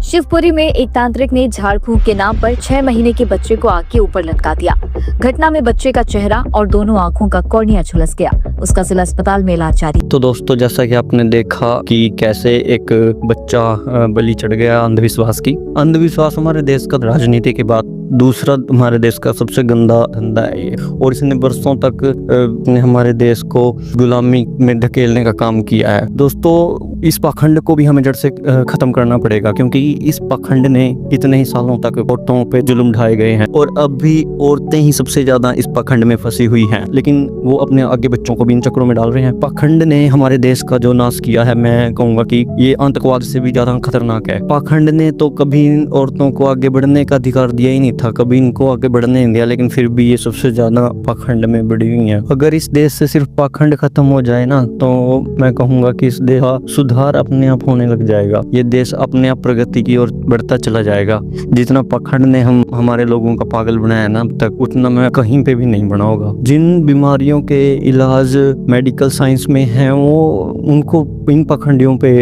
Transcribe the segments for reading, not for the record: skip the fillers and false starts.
शिवपुरी में एक तांत्रिक ने झाड़ फूंक के नाम पर 6 महीने के बच्चे को आग के ऊपर लटका दिया। घटना में बच्चे का चेहरा और दोनों आंखों का कॉर्निया झुलस गया। उसका जिला अस्पताल में इलाज जारी। तो दोस्तों, जैसा कि आपने देखा कि कैसे एक बच्चा बलि चढ़ गया अंधविश्वास की। अंधविश्वास हमारे देश का राजनीति के बाद दूसरा हमारे देश का सबसे गंदा धंधा है ये, और इसने बरसों तक हमारे देश को गुलामी में धकेलने का काम किया है। दोस्तों, इस पाखंड को भी हमें जड़ से खत्म करना पड़ेगा, क्योंकि इस पाखंड ने इतने ही सालों तक औरतों पे जुल्म ढाए गए हैं और अब भी औरतें ही सबसे ज्यादा इस पाखंड में फंसी हुई हैं, लेकिन वो अपने आगे बच्चों को भी इन चक्रों में डाल रहे हैं। पाखंड ने हमारे देश का जो नाश किया है, मैं कहूँगा कि ये आतंकवाद से भी ज्यादा खतरनाक है। पाखंड ने तो कभी औरतों को आगे बढ़ने का अधिकार दिया ही नहीं था, कभी इनको आगे बढ़ने नहीं दिया, लेकिन फिर भी ये सबसे ज्यादा पाखंड में बढ़ी हुई है। अगर इस देश से सिर्फ पाखंड खत्म हो जाए ना, तो मैं कहूँगा कि इस देश का सुधार अपने आप होने लग जाएगा। ये देश अपने आप प्रगति की ओर बढ़ता चला जाएगा। जितना पाखंड ने हमारे लोगों का पागल बनाया ना अब तक, उतना मैं कहीं पे भी नहीं बना होगा। जिन बीमारियों के इलाज मेडिकल साइंस में है, वो उनको इन पाखंडियों पे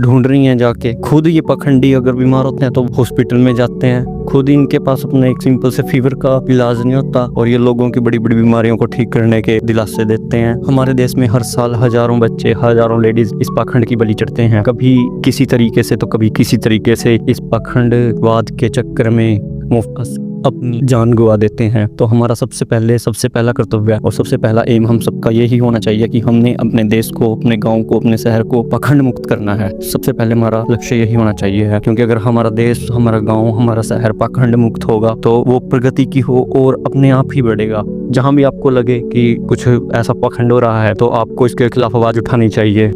ढूंढ रही हैं जाके। खुद ये पाखंडी अगर बीमार होते हैं तो हॉस्पिटल में जाते हैं, खुद इनके पास अपना एक सिंपल से फीवर का इलाज नहीं होता, और ये लोगों की बड़ी बड़ी बीमारियों को ठीक करने के दिलासे देते हैं। हमारे देश में हर साल हजारों बच्चे, हजारों लेडीज इस पाखंड की बलि चढ़ते हैं, कभी किसी तरीके से तो कभी किसी तरीके से इस पाखंडवाद के चक्कर में मुफ्त अपनी जान गवा देते हैं। तो हमारा सबसे पहला कर्तव्य और सबसे पहला एम हम सबका यही होना चाहिए कि हमने अपने देश को, अपने गांव को, अपने शहर को पाखंड मुक्त करना है। सबसे पहले हमारा लक्ष्य यही होना चाहिए है, क्योंकि अगर हमारा देश, हमारा गांव, हमारा शहर पाखंड मुक्त होगा तो वो प्रगति की हो और अपने आप ही बढ़ेगा। जहां भी आपको लगे कि कुछ ऐसा पाखंड हो रहा है तो आपको इसके खिलाफ आवाज उठानी चाहिए।